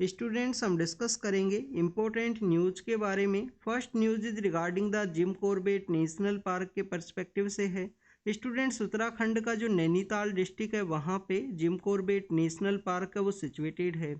Students हम discuss करेंगे important news के बारे में। First news is regarding the Jim Corbett national park के पर्सपेक्टिव से है। स्टूडेंट्स उत्तराखंड का जो नैनीताल डिस्ट्रिक्ट है वहाँ पे जिम कॉर्बेट नेशनल पार्क है वो सिचुएटेड है।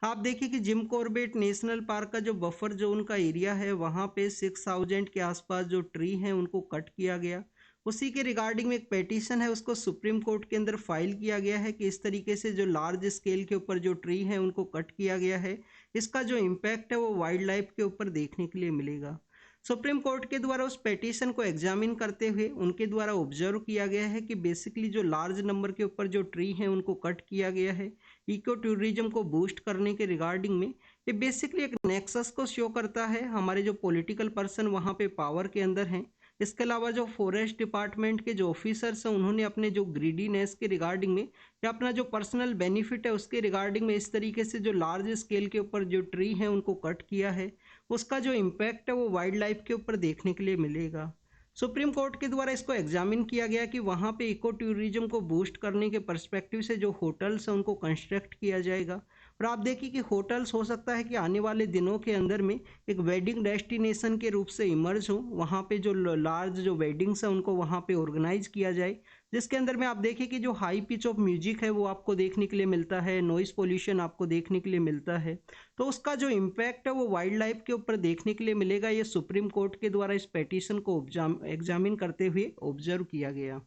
आप देखिए कि जिम कॉर्बेट नेशनल पार्क का जो बफर जोन का एरिया है वहाँ पे 6000 के आसपास जो ट्री हैं उनको कट किया गया। उसी के रिगार्डिंग में एक पेटिशन है उसको सुप्रीम कोर्ट के अंदर फाइल किया गया है कि इस तरीके से जो लार्ज स्केल के ऊपर जो ट्री है उनको कट किया गया है, इसका जो इम्पैक्ट है वो वाइल्ड लाइफ के ऊपर देखने के लिए मिलेगा। सुप्रीम कोर्ट के द्वारा उस पेटिशन को एग्जामिन करते हुए उनके द्वारा ऑब्जर्व किया गया है कि बेसिकली जो लार्ज नंबर के ऊपर जो ट्री हैं उनको कट किया गया है इको टूरिज्म को बूस्ट करने के रिगार्डिंग में। ये बेसिकली एक नेक्सस को शो करता है, हमारे जो पॉलिटिकल पर्सन वहाँ पे पावर के अंदर हैं। इसके अलावा जो फॉरेस्ट डिपार्टमेंट के जो ऑफिसर्स हैं उन्होंने अपने जो ग्रीडीनेस के रिगार्डिंग में या अपना जो पर्सनल बेनिफिट है उसके रिगार्डिंग में इस तरीके से जो लार्ज स्केल के ऊपर जो ट्री हैं उनको कट किया है, उसका जो इम्पैक्ट है वो वाइल्ड लाइफ के ऊपर देखने के लिए मिलेगा। सुप्रीम कोर्ट के द्वारा इसको एग्जामिन किया गया कि वहाँ पे इको टूरिज्म को बूस्ट करने के पर्सपेक्टिव से जो होटल्स हैं उनको कंस्ट्रक्ट किया जाएगा। और आप देखिए कि होटल्स हो सकता है कि आने वाले दिनों के अंदर में एक वेडिंग डेस्टिनेशन के रूप से इमर्ज हो, वहाँ पे जो लार्ज जो वेडिंग्स हैं उनको वहाँ पे ऑर्गेनाइज किया जाए, जिसके अंदर में आप देखिए कि जो हाई पिच ऑफ म्यूजिक है वो आपको देखने के लिए मिलता है, नॉइस पोल्यूशन आपको देखने के लिए मिलता है, तो उसका जो इम्पैक्ट है वो वाइल्ड लाइफ के ऊपर देखने के लिए मिलेगा। ये सुप्रीम कोर्ट के द्वारा इस पेटिशन को एग्जामिन करते हुए ऑब्जर्व किया गया।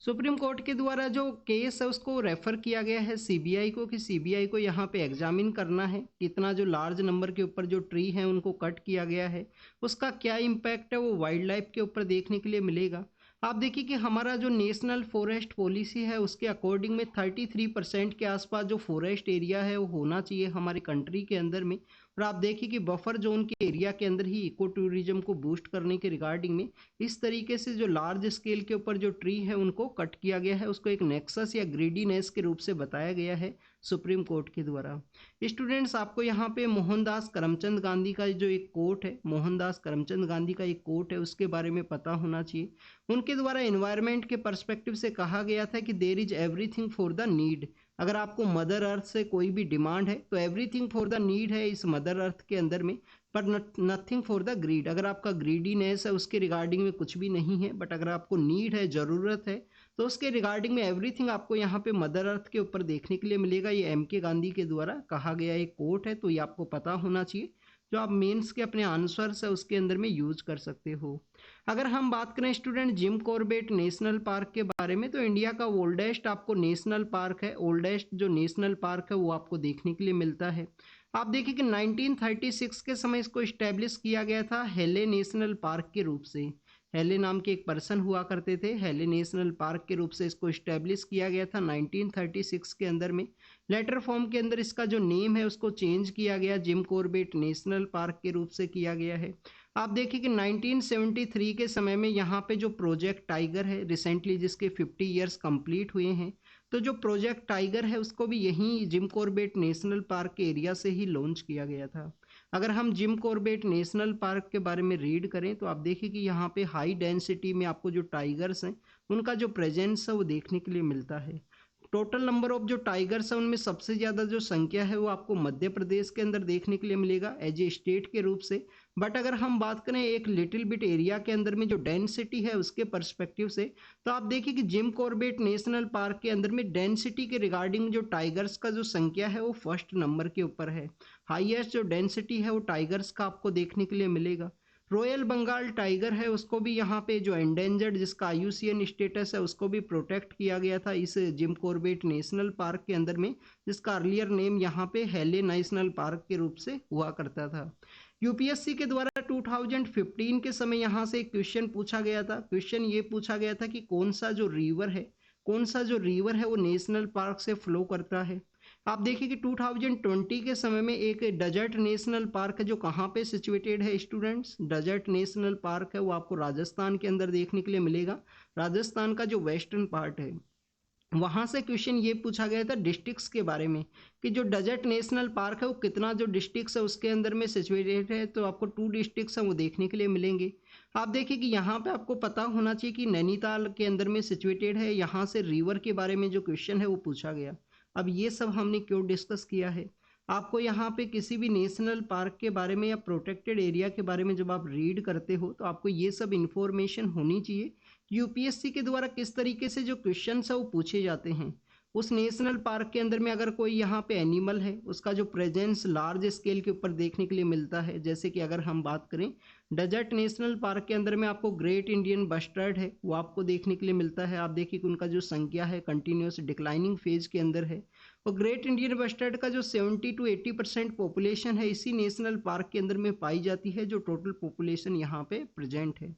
सुप्रीम कोर्ट के द्वारा जो केस है उसको रेफर किया गया है सीबीआई को कि सीबीआई को यहाँ पे एग्जामिन करना है कितना जो लार्ज नंबर के ऊपर जो ट्री हैं उनको कट किया गया है, उसका क्या इम्पैक्ट है वो वाइल्ड लाइफ के ऊपर देखने के लिए मिलेगा। आप देखिए कि हमारा जो नेशनल फॉरेस्ट पॉलिसी है उसके अकॉर्डिंग में 33% के आसपास जो फॉरेस्ट एरिया है वो होना चाहिए हमारी कंट्री के अंदर में। और आप देखिए कि बफर जोन के एरिया के अंदर ही इको टूरिज्म को बूस्ट करने के रिगार्डिंग में इस तरीके से जो लार्ज स्केल के ऊपर जो ट्री है उनको कट किया गया है, उसको एक नेक्सस या ग्रीडीनेस के रूप से बताया गया है सुप्रीम कोर्ट के द्वारा। स्टूडेंट्स आपको यहाँ पे मोहनदास करमचंद गांधी का जो एक कोट है, मोहनदास करमचंद गांधी का एक कोट है, उसके बारे में पता होना चाहिए। उनके द्वारा एनवायरनमेंट के पर्सपेक्टिव से कहा गया था कि there is everything for the need. अगर आपको मदर अर्थ से कोई भी डिमांड है तो एवरीथिंग फॉर द नीड है इस मदर अर्थ के अंदर में, पर नथिंग फॉर द ग्रीड। अगर आपका ग्रीडीनेस है उसके रिगार्डिंग में कुछ भी नहीं है, बट अगर आपको नीड है, ज़रूरत है, तो उसके रिगार्डिंग में एवरीथिंग आपको यहाँ पे मदर अर्थ के ऊपर देखने के लिए मिलेगा। ये M.K. गांधी के द्वारा कहा गया एक कोट है, तो ये आपको पता होना चाहिए, जो आप मेंस के अपने आंसर्स है उसके अंदर में यूज कर सकते हो। अगर हम बात करें student gym Corbett national park के बारे में, तो इंडिया का ओल्डेस्ट आपको नेशनल पार्क है, ओल्डेस्ट जो नेशनल पार्क है वो आपको देखने के लिए मिलता है। आप देखिए कि 1936 के समय इसको इस्टेब्लिश किया गया था हेले नेशनल पार्क के रूप से। हेले नाम के एक पर्सन हुआ करते थे, हेले नेशनल पार्क के रूप से इसको इस्टेब्लिश किया गया था 1936 के अंदर में। लेटर फॉर्म के अंदर इसका जो नेम है उसको चेंज किया गया, जिम कॉर्बेट नेशनल पार्क के रूप से किया गया है। आप देखिए कि 1973 के समय में यहाँ पे जो प्रोजेक्ट टाइगर है रिसेंटली जिसके 50 ईयर्स कंप्लीट हुए हैं, तो जो प्रोजेक्ट टाइगर है उसको भी यहीं जिम कॉर्बेट नेशनल पार्क के एरिया से ही लॉन्च किया गया था। अगर हम जिम कॉर्बेट नेशनल पार्क के बारे में रीड करें तो आप देखिए कि यहाँ पे हाई डेंसिटी में आपको जो टाइगर्स हैं उनका जो प्रेजेंस है वो देखने के लिए मिलता है। टोटल नंबर ऑफ जो टाइगर्स है उनमें सबसे ज़्यादा जो संख्या है वो आपको मध्य प्रदेश के अंदर देखने के लिए मिलेगा एज ए स्टेट के रूप से। बट अगर हम बात करें एक लिटिल बिट एरिया के अंदर में जो डेंसिटी है उसके पर्सपेक्टिव से, तो आप देखिए कि जिम कॉर्बेट नेशनल पार्क के अंदर में डेंसिटी के रिगार्डिंग जो टाइगर्स का जो संख्या है वो फर्स्ट नंबर के ऊपर है। हाईएस्ट जो डेंसिटी है वो टाइगर्स का आपको देखने के लिए मिलेगा। रॉयल बंगाल टाइगर है उसको भी यहाँ पे जो एंडेंजर्ड जिसका IUCN स्टेटस है उसको भी प्रोटेक्ट किया गया था इस जिम कॉर्बेट नेशनल पार्क के अंदर में, जिसका अर्लियर नेम यहाँ पे हेले नेशनल पार्क के रूप से हुआ करता था। यूपीएससी के द्वारा 2015 के समय यहाँ से एक क्वेश्चन पूछा गया था। क्वेश्चन ये पूछा गया था कि कौन सा जो रिवर है वो नेशनल पार्क से फ्लो करता है। आप देखिए कि 2020 के समय में एक डेजर्ट नेशनल पार्क है जो कहाँ पे सिचुएटेड है स्टूडेंट्स, डेजर्ट नेशनल पार्क है वो आपको राजस्थान के अंदर देखने के लिए मिलेगा। राजस्थान का जो वेस्टर्न पार्ट है वहाँ से क्वेश्चन ये पूछा गया था डिस्ट्रिक्ट्स के बारे में कि जो डेजर्ट नेशनल पार्क है वो कितना जो डिस्ट्रिक्ट्स है उसके अंदर में सिचुएटेड है, तो आपको 2 डिस्ट्रिक्ट्स हैं वो देखने के लिए मिलेंगे। आप देखिए कि यहाँ पे आपको पता होना चाहिए कि नैनीताल के अंदर में सिचुएटेड है, यहाँ से रिवर के बारे में जो क्वेश्चन है वो पूछा गया। अब ये सब हमने क्यों डिस्कस किया है, आपको यहाँ पे किसी भी नेशनल पार्क के बारे में या प्रोटेक्टेड एरिया के बारे में जब आप रीड करते हो तो आपको ये सब इन्फॉर्मेशन होनी चाहिए। यूपीएससी के द्वारा किस तरीके से जो क्वेश्चन है वो पूछे जाते हैं। उस नेशनल पार्क के अंदर में अगर कोई यहाँ पे एनिमल है, उसका जो प्रेजेंस लार्ज स्केल के ऊपर देखने के लिए मिलता है, जैसे कि अगर हम बात करें डेजर्ट नेशनल पार्क के अंदर में आपको ग्रेट इंडियन बस्टर्ड है वो आपको देखने के लिए मिलता है। आप देखिए कि उनका जो संख्या है कंटिन्यूस डिक्लाइनिंग फेज के अंदर है। और ग्रेट इंडियन बस्टर्ड का जो 70 to 80% पॉपुलेशन है इसी नेशनल पार्क के अंदर में पाई जाती है, जो टोटल पॉपुलेशन यहाँ पे प्रेजेंट है।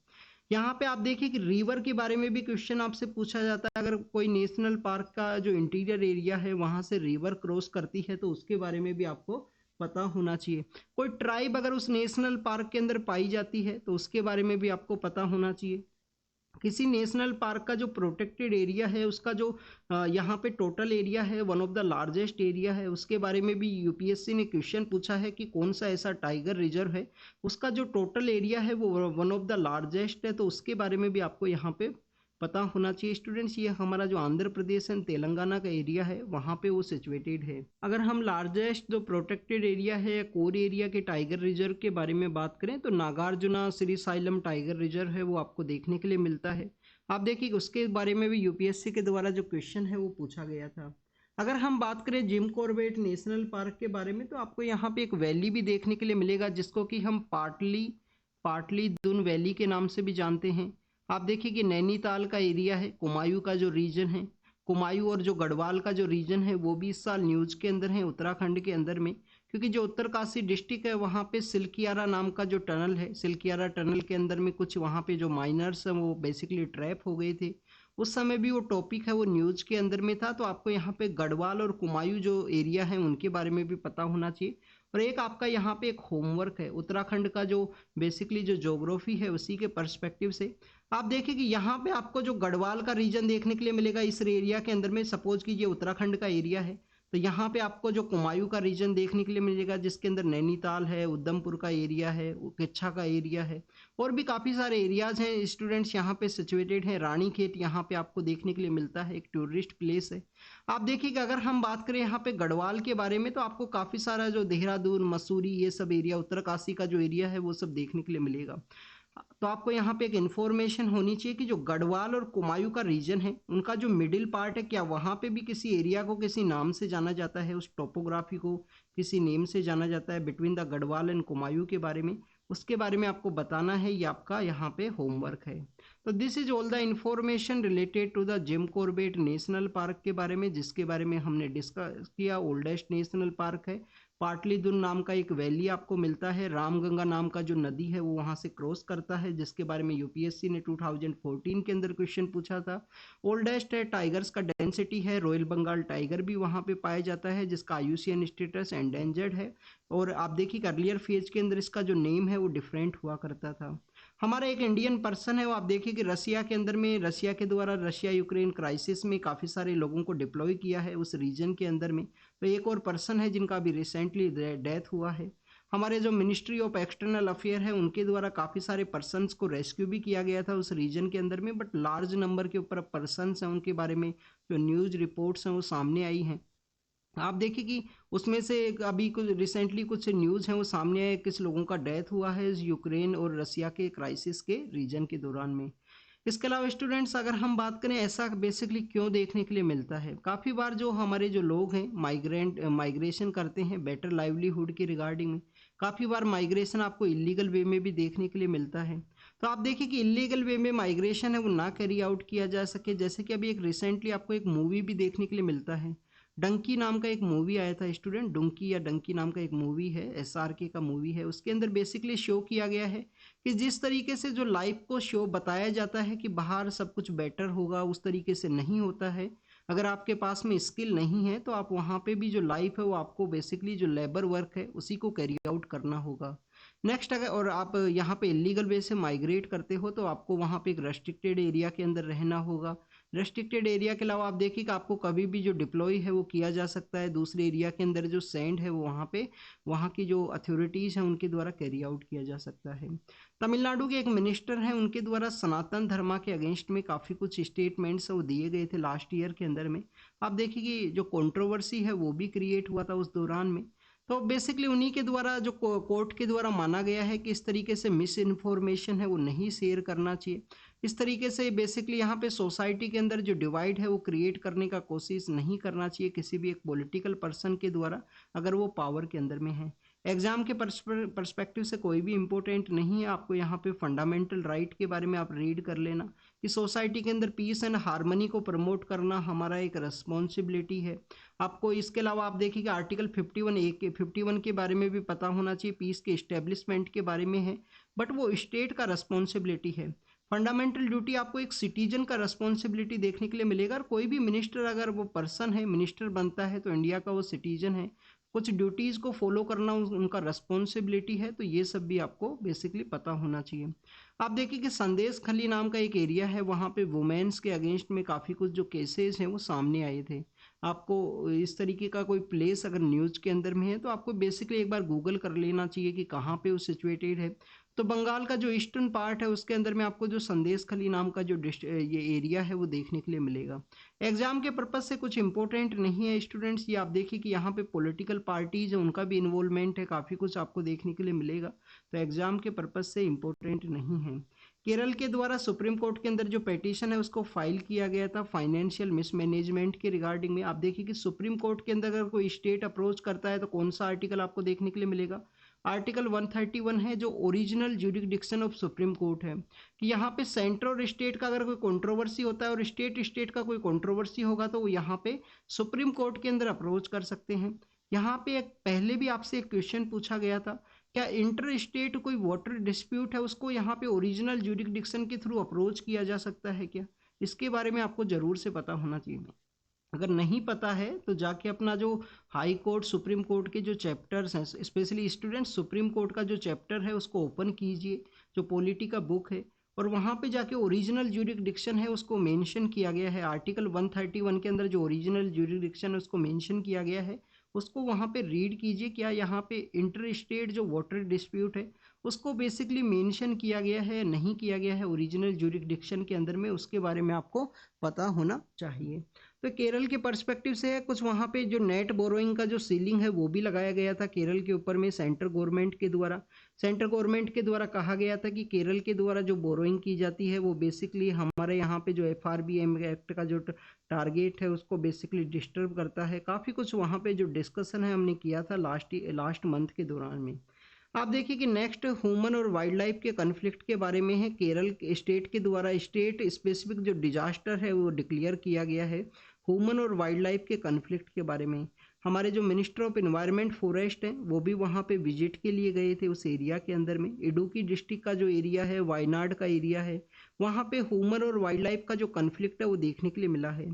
यहाँ पे आप देखिए कि रिवर के बारे में भी क्वेश्चन आपसे पूछा जाता है। अगर कोई नेशनल पार्क का जो इंटीरियर एरिया है वहां से रिवर क्रॉस करती है तो उसके बारे में भी आपको पता होना चाहिए। कोई ट्राइब अगर उस नेशनल पार्क के अंदर पाई जाती है तो उसके बारे में भी आपको पता होना चाहिए। किसी नेशनल पार्क का जो प्रोटेक्टेड एरिया है उसका जो यहाँ पे टोटल एरिया है one of the largest area है, उसके बारे में भी यूपीएससी ने क्वेश्चन पूछा है कि कौन सा ऐसा टाइगर रिजर्व है उसका जो टोटल एरिया है वो वन ऑफ द लार्जेस्ट है, तो उसके बारे में भी आपको यहाँ पे पता होना चाहिए स्टूडेंट्स। ये हमारा जो आंध्र प्रदेश एंड तेलंगाना का एरिया है वहाँ पे वो सिचुएटेड है। अगर हम लार्जेस्ट जो प्रोटेक्टेड एरिया है या कोर एरिया के टाइगर रिजर्व के बारे में बात करें तो नागार्जुना श्रीसाइलम टाइगर रिजर्व है वो आपको देखने के लिए मिलता है। आप देखिए उसके बारे में भी यूपीएससी के द्वारा जो क्वेश्चन है वो पूछा गया था। अगर हम बात करें जिम कॉर्बेट नेशनल पार्क के बारे में तो आपको यहाँ पे एक वैली भी देखने के लिए मिलेगा जिसको कि हम पाटली दुन वैली के नाम से भी जानते हैं। आप देखिए कि नैनीताल का एरिया है, कुमायूं का जो रीजन है, कुमायूं और जो गढ़वाल का जो रीजन है वो भी इस साल न्यूज के अंदर है उत्तराखंड के अंदर में, क्योंकि जो उत्तरकाशी डिस्ट्रिक्ट है वहाँ पे सिल्कियारा नाम का जो टनल है, सिल्कियारा टनल के अंदर में कुछ वहाँ पे जो माइनर्स हैं वो बेसिकली ट्रैप हो गए थे। उस समय भी वो टॉपिक है वो न्यूज के अंदर में था। तो आपको यहाँ पे गढ़वाल और कुमायूं जो एरिया है उनके बारे में भी पता होना चाहिए। और एक आपका यहाँ पे एक होमवर्क है उत्तराखंड का जो बेसिकली जो ज्योग्राफी है उसी के पर्सपेक्टिव से। आप देखिए कि यहाँ पे आपको जो गढ़वाल का रीजन देखने के लिए मिलेगा इस एरिया के अंदर में, सपोज कीजिए उत्तराखंड का एरिया है तो यहाँ पे आपको जो कुमायूं का रीजन देखने के लिए मिलेगा जिसके अंदर नैनीताल है, उधमपुर का एरिया है, किच्छा का एरिया है और भी काफ़ी सारे एरियाज हैं स्टूडेंट्स यहाँ पे सिचुएटेड हैं। रानीखेत यहाँ पे आपको देखने के लिए मिलता है, एक टूरिस्ट प्लेस है। आप देखिए कि अगर हम बात करें यहाँ पे गढ़वाल के बारे में तो आपको काफ़ी सारा जो देहरादून, मसूरी ये सब एरिया, उत्तरकाशी का जो एरिया है वो सब देखने के लिए मिलेगा। तो आपको यहाँ पे एक इन्फॉर्मेशन होनी चाहिए कि जो गढ़वाल और कुमायूं का रीजन है उनका जो मिडिल पार्ट है क्या वहाँ पे भी किसी एरिया को किसी नाम से जाना जाता है, उस टोपोग्राफी को किसी नेम से जाना जाता है between the Garhwal and Kumaon के बारे में, उसके बारे में आपको बताना है। ये आपका यहाँ पे होमवर्क है। तो this is all the information related to the Jim Corbett national park के बारे में, जिसके बारे में हमने डिस्कस किया। ओल्डेस्ट नेशनल पार्क है, पाटलीदुन नाम का एक वैली आपको मिलता है, रामगंगा नाम का जो नदी है वो वहाँ से क्रॉस करता है जिसके बारे में यूपीएससी ने 2014 के अंदर क्वेश्चन पूछा था। ओल्डेस्ट है, टाइगर्स का डेंसिटी है, रॉयल बंगाल टाइगर भी वहाँ पे पाया जाता है जिसका आईयूसीएन स्टेटस एंडेंजर्ड है। और आप देखिए कि अर्लियर फेज के अंदर इसका जो नेम है वो डिफरेंट हुआ करता था। हमारा एक इंडियन पर्सन है वो आप देखिए कि रसिया के अंदर में, रसिया के द्वारा रशिया यूक्रेन क्राइसिस में काफ़ी सारे लोगों को डिप्लॉय किया है उस रीजन के अंदर में। तो एक और पर्सन है जिनका अभी रिसेंटली डेथ हुआ है। हमारे जो मिनिस्ट्री ऑफ एक्सटर्नल अफेयर है उनके द्वारा काफ़ी सारे पर्सन्स को रेस्क्यू भी किया गया था उस रीजन के अंदर में, बट लार्ज नंबर के ऊपर पर्सन्स हैं उनके बारे में जो न्यूज़ रिपोर्ट्स हैं वो सामने आई हैं। आप देखिए कि उसमें से अभी कुछ रिसेंटली कुछ न्यूज़ हैं वो सामने आए, किस लोगों का डेथ हुआ है यूक्रेन और रसिया के क्राइसिस के रीजन के दौरान में। इसके अलावा स्टूडेंट्स अगर हम बात करें ऐसा बेसिकली क्यों देखने के लिए मिलता है, काफ़ी बार जो हमारे जो लोग हैं माइग्रेशन करते हैं बेटर लाइवलीहुड की रिगार्डिंग में, काफ़ी बार माइग्रेशन आपको इलीगल वे में भी देखने के लिए मिलता है। तो आप देखिए कि इलीगल वे में माइग्रेशन है वो ना कैरी आउट किया जा सके, जैसे कि अभी एक रिसेंटली आपको एक मूवी भी देखने के लिए मिलता है, डंकी नाम का एक मूवी आया था स्टूडेंट, डुंकी या डंकी नाम का एक मूवी है, एसआरके का मूवी है। उसके अंदर बेसिकली शो किया गया है कि जिस तरीके से जो लाइफ को शो बताया जाता है कि बाहर सब कुछ बेटर होगा उस तरीके से नहीं होता है। अगर आपके पास में स्किल नहीं है तो आप वहाँ पे भी जो लाइफ है वो आपको बेसिकली जो लेबर वर्क है उसी को कैरी आउट करना होगा। नेक्स्ट अगर और आप यहाँ पे इलीगल वे से माइग्रेट करते हो तो आपको वहाँ पे एक रेस्ट्रिक्टेड एरिया के अंदर रहना होगा। रेस्ट्रिक्टेड एरिया के अलावा आप देखिए कि आपको कभी भी जो डिप्लॉय है वो किया जा सकता है दूसरे एरिया के अंदर, जो सेंड है वो वहाँ पे वहाँ की जो अथॉरिटीज़ हैं उनके द्वारा कैरी आउट किया जा सकता है। तमिलनाडु के एक मिनिस्टर हैं उनके द्वारा सनातन धर्म के अगेंस्ट में काफ़ी कुछ स्टेटमेंट्स वो दिए गए थे लास्ट ईयर के अंदर में। आप देखिए कि जो कंट्रोवर्सी है वो भी क्रिएट हुआ था उस दौरान में। तो बेसिकली उन्हीं के द्वारा जो कोर्ट के द्वारा माना गया है कि इस तरीके से मिस इन्फॉर्मेशन है वो नहीं शेयर करना चाहिए। इस तरीके से बेसिकली यहाँ पे सोसाइटी के अंदर जो डिवाइड है वो क्रिएट करने का कोशिश नहीं करना चाहिए किसी भी एक पॉलिटिकल पर्सन के द्वारा, अगर वो पावर के अंदर में है। एग्जाम के पर्सपेक्टिव से कोई भी इम्पोर्टेंट नहीं है, आपको यहाँ पे फंडामेंटल राइट के बारे में आप रीड कर लेना कि सोसाइटी के अंदर पीस एंड हार्मनी को प्रमोट करना हमारा एक रिस्पॉन्सिबिलिटी है। आपको इसके अलावा आप देखिए कि आर्टिकल 51 के बारे में भी पता होना चाहिए, पीस के इस्टेब्लिशमेंट के बारे में है, बट वो स्टेट का रिस्पॉन्सिबिलिटी है। फंडामेंटल ड्यूटी आपको एक सिटीजन का रिस्पॉन्सिबिलिटी देखने के लिए मिलेगा, और कोई भी मिनिस्टर अगर वो पर्सन है, मिनिस्टर बनता है, तो इंडिया का वो सिटीजन है, कुछ ड्यूटीज़ को फॉलो करना उनका रिस्पॉन्सिबिलिटी है। तो ये सब भी आपको बेसिकली पता होना चाहिए। आप देखिए कि संदेश खली नाम का एक एरिया है, वहाँ पे वुमेन्स के अगेंस्ट में काफ़ी कुछ जो केसेस हैं वो सामने आए थे। आपको इस तरीके का कोई प्लेस अगर न्यूज़ के अंदर में है तो आपको बेसिकली एक बार गूगल कर लेना चाहिए कि कहाँ पे वो सिचुएटेड है। तो बंगाल का जो ईस्टर्न पार्ट है उसके अंदर में आपको जो संदेश खली नाम का जो ये एरिया है वो देखने के लिए मिलेगा। एग्जाम के पर्पज से कुछ इंपॉर्टेंट नहीं है स्टूडेंट्स, ये आप देखिए कि यहाँ पे पॉलिटिकल पार्टीज है उनका भी इन्वॉल्वमेंट है, काफ़ी कुछ आपको देखने के लिए मिलेगा, तो एग्जाम के पर्पज से इम्पोर्टेंट नहीं है। केरल के द्वारा सुप्रीम कोर्ट के अंदर जो पिटीशन है उसको फाइल किया गया था फाइनेंशियल मिसमैनेजमेंट के रिगार्डिंग में। आप देखिए कि सुप्रीम कोर्ट के अंदर अगर कोई स्टेट अप्रोच करता है तो कौन सा आर्टिकल आपको देखने के लिए मिलेगा, आर्टिकल 131 है जो original jurisdiction of supreme court है, कि यहाँ पे सेंटर और स्टेट का अगर कोई कंट्रोवर्सी होता है और स्टेट का कोई कंट्रोवर्सी होगा तो वो यहाँ पे सुप्रीम कोर्ट के अंदर अप्रोच कर सकते हैं। यहाँ पे एक पहले भी आपसे एक क्वेश्चन पूछा गया था, क्या इंटर स्टेट कोई वाटर डिस्प्यूट है उसको यहाँ पे ओरिजिनल ज्यूरिसडिक्शन के थ्रू अप्रोच किया जा सकता है क्या? इसके बारे में आपको ज़रूर से पता होना चाहिए। अगर नहीं पता है तो जाके अपना जो हाई कोर्ट सुप्रीम कोर्ट के जो चैप्टर्स हैं, स्पेशली स्टूडेंट्स सुप्रीम कोर्ट का जो चैप्टर है उसको ओपन कीजिए, जो पॉलिटी का बुक है, और वहाँ पे जाके ओरिजिनल ज्यूरिसडिक्शन है उसको मेंशन किया गया है। आर्टिकल 131 के अंदर जो ओरिजिनल ज्यूरिसडिक्शन है उसको मेंशन किया गया है, उसको वहाँ पे रीड कीजिए। क्या यहाँ पे इंटर स्टेट जो वाटर डिस्प्यूट है उसको बेसिकली मेंशन किया गया है, नहीं किया गया है ओरिजिनल ज्यूरिसडिक्शन के अंदर में, उसके बारे में आपको पता होना चाहिए। तो केरल के पर्सपेक्टिव से है कुछ, वहाँ पे जो नेट बोरोइंग का जो सीलिंग है वो भी लगाया गया था केरल के ऊपर में सेंट्रल गवर्नमेंट के द्वारा। सेंट्रल गवर्नमेंट के द्वारा कहा गया था कि केरल के द्वारा जो बोरोइंग की जाती है वो बेसिकली हमारे यहाँ पे जो FRBM एक्ट का जो टारगेट है उसको बेसिकली डिस्टर्ब करता है। काफ़ी कुछ वहाँ पे जो डिस्कशन है हमने किया था लास्ट मंथ के दौरान में। आप देखिए कि नेक्स्ट ह्यूमन और वाइल्ड लाइफ के कन्फ्लिक्ट के बारे में है। केरल स्टेट के द्वारा स्टेट स्पेसिफिक जो डिजास्टर है वो डिक्लेयर किया गया है ह्यूमन और वाइल्ड लाइफ के कन्फ्लिक्ट के बारे में। हमारे जो मिनिस्टर ऑफ एनवायरनमेंट फॉरेस्ट हैं वो भी वहाँ पे विजिट के लिए गए थे उस एरिया के अंदर में। इडुक्की डिस्ट्रिक्ट का जो एरिया है, वायनाड का एरिया है, वहाँ पे ह्यूमन और वाइल्ड लाइफ का जो कन्फ्लिक्ट है वो देखने के लिए मिला है।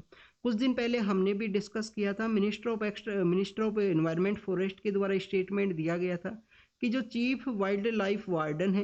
कुछ दिन पहले हमने भी डिस्कस किया था, मिनिस्टर ऑफ एनवायरनमेंट फॉरेस्ट के द्वारा स्टेटमेंट दिया गया था कि जो चीफ वाइल्ड लाइफ वार्डन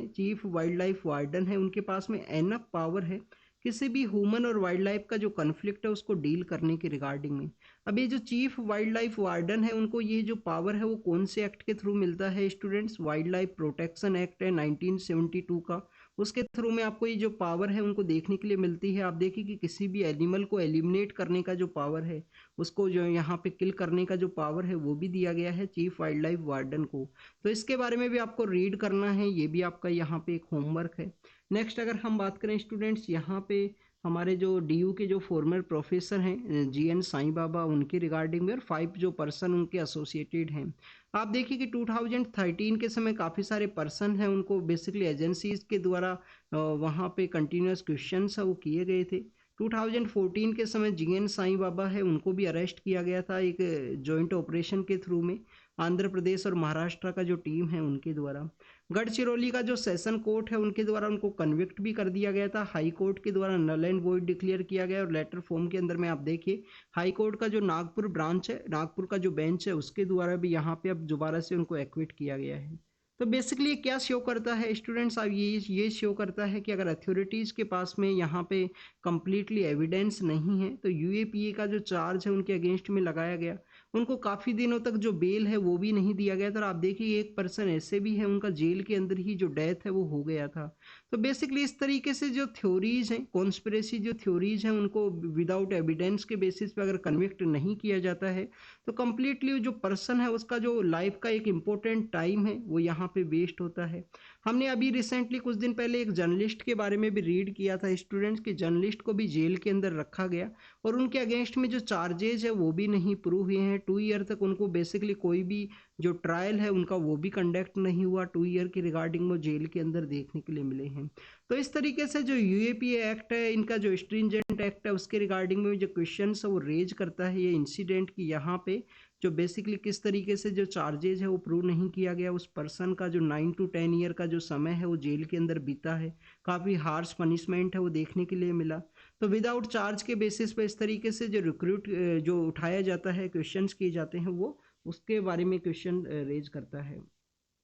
है उनके पास में एनफ पावर है किसी भी ह्यूमन और वाइल्ड लाइफ का जो कन्फ्लिक्ट है उसको डील करने के रिगार्डिंग में। अब ये जो चीफ वाइल्ड लाइफ वार्डन है उनको ये जो पावर है वो कौन से एक्ट के थ्रू मिलता है students? Wild life protection act है 1972 का, उसके थ्रू में आपको ये जो पावर है उनको देखने के लिए मिलती है। आप देखिए कि किसी भी एनिमल को एलिमिनेट करने का जो पावर है, उसको जो यहाँ पे किल करने का जो पावर है वो भी दिया गया है चीफ वाइल्ड लाइफ वार्डन को। तो इसके बारे में भी आपको रीड करना है, ये भी आपका यहाँ पे एक होमवर्क है। नेक्स्ट अगर हम बात करें स्टूडेंट्स, यहाँ पे हमारे जो DU के जो फॉर्मर प्रोफेसर हैं GN साईं बाबा, उनके रिगार्डिंग में, और 5 जो पर्सन उनके एसोसिएटेड हैं। आप देखिए कि 2013 के समय काफ़ी सारे पर्सन हैं उनको बेसिकली एजेंसीज के द्वारा वहाँ पे कंटिन्यूस क्वेश्चंस वो किए गए थे। 2014 के समय GN साईं बाबा है उनको भी अरेस्ट किया गया था एक जॉइंट ऑपरेशन के थ्रू में, आंध्र प्रदेश और महाराष्ट्र का जो टीम है उनके द्वारा। गढ़चिरौली का जो सेशन कोर्ट है उनके द्वारा उनको कन्विक्ट भी कर दिया गया था, हाई कोर्ट के द्वारा नल एंड वॉइड डिक्लेयर किया गया, और लेटर फॉर्म के अंदर में आप देखिए हाई कोर्ट का जो नागपुर ब्रांच है, नागपुर का जो बेंच है उसके द्वारा भी यहाँ पे अब दोबारा से उनको एक्विट किया गया है। तो बेसिकली ये क्या शो करता है स्टूडेंट्स? अब ये शो करता है कि अगर अथॉरिटीज़ के पास में यहाँ पे कम्प्लीटली एविडेंस नहीं है तो UAPA का जो चार्ज है उनके अगेंस्ट में लगाया गया उनको काफ़ी दिनों तक जो बेल है वो भी नहीं दिया गया था, और आप देखिए एक पर्सन ऐसे भी है उनका जेल के अंदर ही जो डेथ है वो हो गया था। तो बेसिकली इस तरीके से जो थ्योरीज हैं, कॉन्स्पिरेसी जो थ्योरीज हैं, उनको विदाउट एविडेंस के बेसिस पे अगर कन्विक्ट नहीं किया जाता है तो कम्प्लीटली जो पर्सन है उसका जो लाइफ का एक इम्पोर्टेंट टाइम है वो यहाँ पे वेस्ट होता है। हमने अभी रिसेंटली कुछ दिन पहले एक जर्नलिस्ट के बारे में भी रीड किया था स्टूडेंट्स, के जर्नलिस्ट को भी जेल के अंदर रखा गया और उनके अगेंस्ट में जो चार्जेज है वो भी नहीं प्रूव हुए हैं। 2 ईयर तक उनको बेसिकली कोई भी जो ट्रायल है उनका वो भी कंडक्ट नहीं हुआ। 2 ईयर की रिगार्डिंग वो जेल के अंदर देखने के लिए मिले हैं। तो इस तरीके से जो यूएपीए एक्ट है, इनका जो स्ट्रिंजेंट एक्ट है, उसके रिगार्डिंग में जो क्वेश्चन है वो रेज करता है ये इंसिडेंट की यहाँ पे जो बेसिकली किस तरीके से जो चार्जेज है वो प्रूव नहीं किया गया। उस पर्सन का जो 9 to 10 ईयर का जो समय है वो जेल के अंदर बीता है, काफ़ी हार्श पनिशमेंट है वो देखने के लिए मिला। तो विदाउट चार्ज के बेसिस पे इस तरीके से जो रिक्रूट जो उठाया जाता है, क्वेश्चंस किए जाते हैं, वो उसके बारे में क्वेश्चन रेज करता है।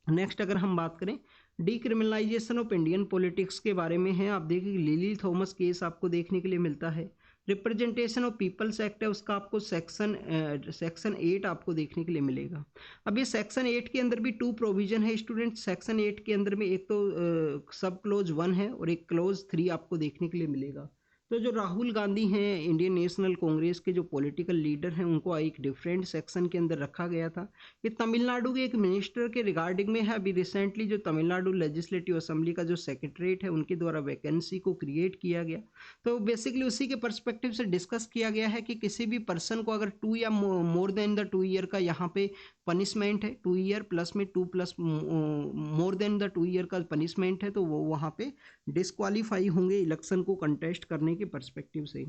नेक्स्ट अगर हम बात करें डीक्रिमिनलाइजेशन ऑफ इंडियन पॉलिटिक्स के बारे में है, आप देखिए लिली थॉमस केस आपको देखने के लिए मिलता है। रिप्रेजेंटेशन ऑफ पीपल्स एक्ट है उसका आपको सेक्शन 8 आपको देखने के लिए मिलेगा। अब ये सेक्शन 8 के अंदर भी 2 प्रोविजन है स्टूडेंट। सेक्शन 8 के अंदर में एक तो सब क्लोज 1 है और एक क्लोज 3 आपको देखने के लिए मिलेगा। तो जो राहुल गांधी हैं इंडियन नेशनल कांग्रेस के जो पॉलिटिकल लीडर हैं, उनको एक डिफरेंट सेक्शन के अंदर रखा गया था। ये तमिलनाडु के एक मिनिस्टर के रिगार्डिंग में है। अभी रिसेंटली जो तमिलनाडु लेजिस्लेटिव असेंबली का जो सेक्रेटरीट है उनके द्वारा वैकेंसी को क्रिएट किया गया। तो बेसिकली उसी के पर्सपेक्टिव से डिस्कस किया गया है कि किसी भी पर्सन को अगर 2 या मोर देन द 2 ईयर का यहाँ पे पनिशमेंट है, 2 ईयर प्लस में 2 plus more than the 2 year का पनिशमेंट है, तो वो वहाँ पे डिस्क्वालीफाई होंगे इलेक्शन को कंटेस्ट करने के पर्सपेक्टिव से।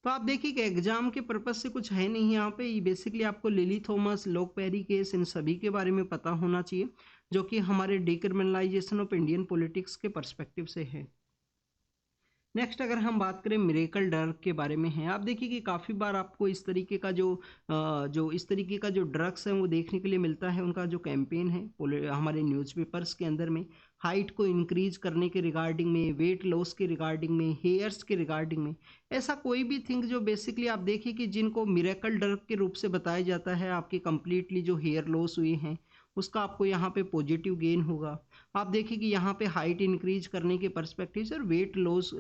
तो आप देखिए कि एग्जाम के पर्पज से कुछ है नहीं यहाँ पे, बेसिकली आपको लिली थॉमस, लोक पेरी केस, इन सभी के बारे में पता होना चाहिए जो कि हमारे डिक्रिमिनलाइजेशन ऑफ इंडियन पॉलिटिक्स के पर्सपेक्टिव से है। नेक्स्ट अगर हम बात करें मिरेकल ड्रग के बारे में है, आप देखिए कि काफ़ी बार आपको इस तरीके का जो इस तरीके का जो ड्रग्स है वो देखने के लिए मिलता है। उनका जो कैंपेन है हमारे न्यूज़पेपर्स के अंदर में हाइट को इंक्रीज करने के रिगार्डिंग में, वेट लॉस के रिगार्डिंग में, हेयर्स के रिगार्डिंग में, ऐसा कोई भी थिंग जो बेसिकली आप देखिए कि जिनको मिरेकल ड्रग के रूप से बताया जाता है, आपकी कंप्लीटली जो हेयर लॉस हुए हैं उसका आपको यहाँ पे पॉजिटिव गेन होगा। आप देखिए कि यहाँ पे हाइट इंक्रीज करने के पर्सपेक्टिव से और वेट लॉस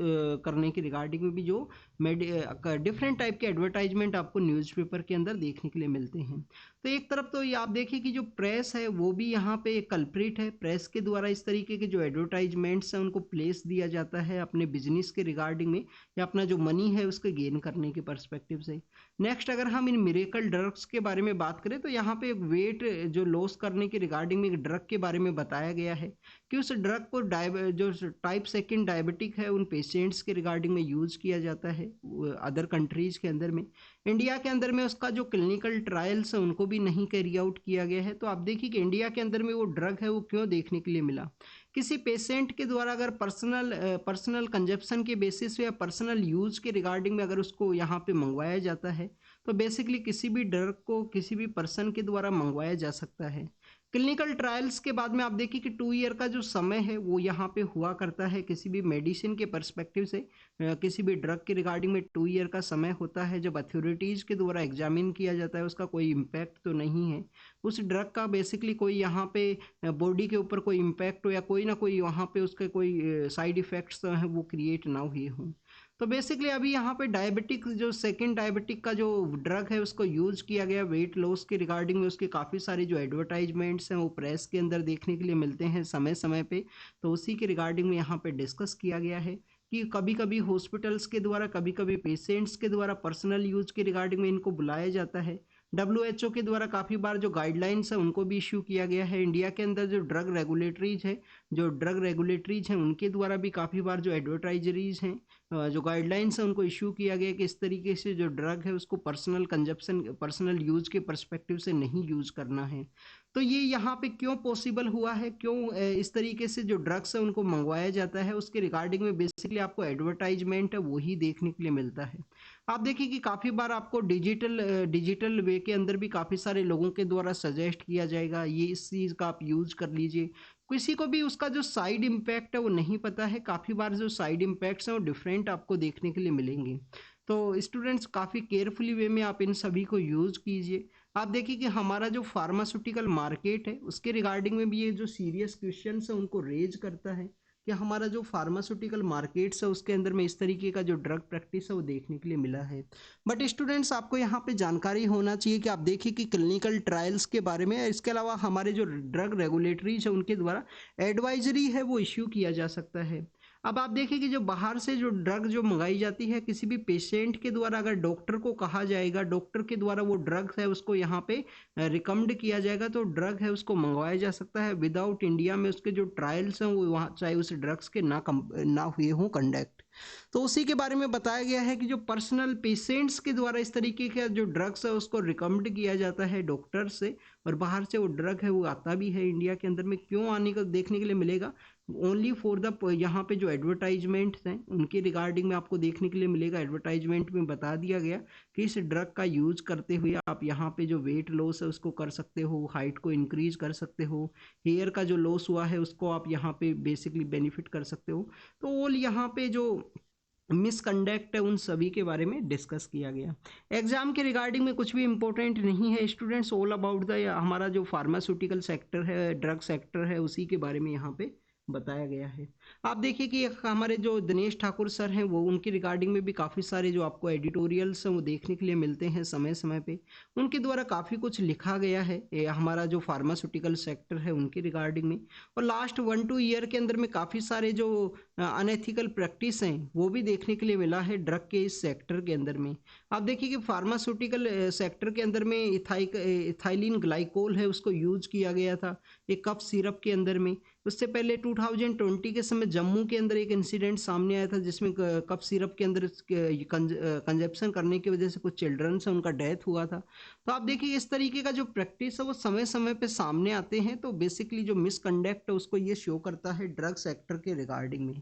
करने के रिगार्डिंग में भी जो डिफरेंट टाइप के एडवर्टाइजमेंट आपको न्यूज़पेपर के अंदर देखने के लिए मिलते हैं। तो एक तरफ तो ये आप देखिए कि जो प्रेस है वो भी यहाँ पे एक कल्प्रिट है। प्रेस के द्वारा इस तरीके के जो एडवर्टाइजमेंट्स हैं उनको प्लेस दिया जाता है अपने बिजनेस के रिगार्डिंग में या अपना जो मनी है उसके गेन करने के पर्सपेक्टिव से। नेक्स्ट अगर हम इन मिरेकल ड्रग्स के बारे में बात करें तो यहाँ पे एक वेट जो लॉस करने के रिगार्डिंग में एक ड्रग के बारे में बताया गया है कि उस ड्रग को जो टाइप 2 डायबिटिक है उन पेशेंट्स के रिगार्डिंग में यूज़ किया जाता है अदर कंट्रीज़ के अंदर में। इंडिया के अंदर में उसका जो क्लिनिकल ट्रायल्स है उनको भी नहीं कैरी आउट किया गया है। तो आप देखिए कि इंडिया के अंदर में वो ड्रग है वो क्यों देखने के लिए मिला। किसी पेशेंट के द्वारा अगर पर्सनल कंजप्शन के बेसिस पे या पर्सनल यूज़ के रिगार्डिंग में अगर उसको यहाँ पे मंगवाया जाता है तो बेसिकली किसी भी ड्रग को किसी भी पर्सन के द्वारा मंगवाया जा सकता है। क्लिनिकल ट्रायल्स के बाद में आप देखिए कि 2 ईयर का जो समय है वो यहाँ पे हुआ करता है किसी भी मेडिसिन के पर्सपेक्टिव से। किसी भी ड्रग के रिगार्डिंग में 2 ईयर का समय होता है जब अथॉरिटीज़ के द्वारा एग्जामिन किया जाता है उसका कोई इम्पैक्ट तो नहीं है, उस ड्रग का बेसिकली कोई यहाँ पे बॉडी के ऊपर कोई इम्पैक्ट हो या कोई ना कोई वहाँ पे उसके कोई साइड इफ़ेक्ट्स हैं वो क्रिएट ना हुए हों। तो बेसिकली अभी यहाँ पे डायबिटिक जो 2 डायबिटिक का जो ड्रग है उसको यूज़ किया गया वेट लॉस के रिगार्डिंग में। उसके काफ़ी सारे जो एडवर्टाइजमेंट्स हैं वो प्रेस के अंदर देखने के लिए मिलते हैं समय समय पे। तो उसी के रिगार्डिंग में यहाँ पे डिस्कस किया गया है कि कभी कभी हॉस्पिटल्स के द्वारा, कभी कभी पेशेंट्स के द्वारा पर्सनल यूज़ के रिगार्डिंग में इनको बुलाया जाता है। WHO के द्वारा काफ़ी बार जो गाइडलाइंस है उनको भी इशू किया गया है। इंडिया के अंदर जो ड्रग रेगुलेटरीज हैं उनके द्वारा भी काफ़ी बार जो एडवर्टाइजरीज हैं जो गाइडलाइंस हैं उनको इशू किया गया कि इस तरीके से जो ड्रग है उसको पर्सनल यूज़ के पर्सपेक्टिव से नहीं यूज़ करना है। तो ये यहाँ पे क्यों पॉसिबल हुआ है, क्यों इस तरीके से जो ड्रग्स है उनको मंगवाया जाता है, उसके रिगार्डिंग में बेसिकली आपको एडवर्टाइजमेंट है वही देखने के लिए मिलता है। आप देखिए कि काफ़ी बार आपको डिजिटल वे के अंदर भी काफ़ी सारे लोगों के द्वारा सजेस्ट किया जाएगा ये इस चीज़ का आप यूज़ कर लीजिए। किसी को भी उसका जो साइड इम्पैक्ट है वो नहीं पता है। काफ़ी बार जो साइड इम्पैक्ट्स हैं वो डिफरेंट आपको देखने के लिए मिलेंगे। तो स्टूडेंट्स काफ़ी केयरफुली वे में आप इन सभी को यूज़ कीजिए। आप देखिए कि हमारा जो फार्मास्यूटिकल मार्केट है उसके रिगार्डिंग में भी ये जो सीरियस क्वेश्चन है उनको रेज करता है कि हमारा जो फार्मास्यूटिकल मार्केट्स है उसके अंदर में इस तरीके का जो ड्रग प्रैक्टिस है वो देखने के लिए मिला है। बट स्टूडेंट्स आपको यहाँ पे जानकारी होना चाहिए कि आप देखिए कि क्लिनिकल ट्रायल्स के बारे में, इसके अलावा हमारे जो ड्रग रेगुलेटरीज है उनके द्वारा एडवाइजरी है वो इश्यू किया जा सकता है। अब आप देखिए कि जो बाहर से जो ड्रग जो मंगाई जाती है किसी भी पेशेंट के द्वारा, अगर डॉक्टर को कहा जाएगा, डॉक्टर के द्वारा वो ड्रग है उसको यहाँ पे रिकमेंड किया जाएगा तो ड्रग है उसको मंगवाया जा सकता है विदाउट इंडिया में उसके जो ट्रायल्स हैं वो वहाँ चाहे उस ड्रग्स के ना हुए हों कंडक्ट। तो उसी के बारे में बताया गया है कि जो पर्सनल पेशेंट्स के द्वारा इस तरीके का जो ड्रग्स है उसको रिकमेंड किया जाता है डॉक्टर से, और बाहर से वो ड्रग है वो आता भी है इंडिया के अंदर में, क्यों आने का देखने के लिए मिलेगा, ओनली फॉर द यहाँ पे जो एडवर्टाइजमेंट हैं उनके रिगार्डिंग में आपको देखने के लिए मिलेगा। एडवर्टाइजमेंट में बता दिया गया कि इस ड्रग का यूज करते हुए आप यहाँ पे जो वेट लॉस है उसको कर सकते हो, हाइट को इंक्रीज कर सकते हो, हेयर का जो लॉस हुआ है उसको आप यहाँ पे बेसिकली बेनिफिट कर सकते हो। तो ऑल यहाँ पे जो मिसकंडक्ट है उन सभी के बारे में डिस्कस किया गया। एग्जाम के रिगार्डिंग में कुछ भी इंपॉर्टेंट नहीं है स्टूडेंट्स, ऑल अबाउट द हमारा जो फार्मास्यूटिकल सेक्टर है, ड्रग सेक्टर है, उसी के बारे में यहाँ पे बताया गया है। आप देखिए कि हमारे जो दिनेश ठाकुर सर हैं वो उनके रिगार्डिंग में भी काफ़ी सारे जो आपको एडिटोरियल्स हैं वो देखने के लिए मिलते हैं समय समय पे, उनके द्वारा काफ़ी कुछ लिखा गया है हमारा जो फार्मास्यूटिकल सेक्टर है उनके रिगार्डिंग में। और लास्ट 1-2 ईयर के अंदर में काफ़ी सारे जो अनएथिकल प्रैक्टिस हैं वो भी देखने के लिए मिला है ड्रग के इस सेक्टर के अंदर में। आप देखिए कि फार्मास्यूटिकल सेक्टर के अंदर में इथाइलिन ग्लाइकोल है उसको यूज किया गया था एक कफ सिरप के अंदर में। उससे पहले 2020 के समय जम्मू के अंदर एक इंसिडेंट सामने आया था जिसमें कफ सिरप के अंदर कंजप्शन करने की वजह से कुछ चिल्ड्रन से उनका डेथ हुआ था। तो आप देखिए इस तरीके का जो प्रैक्टिस है वो समय समय पे सामने आते हैं, तो बेसिकली जो मिसकंडक्ट है उसको ये शो करता है ड्रग सेक्टर के रिगार्डिंग में।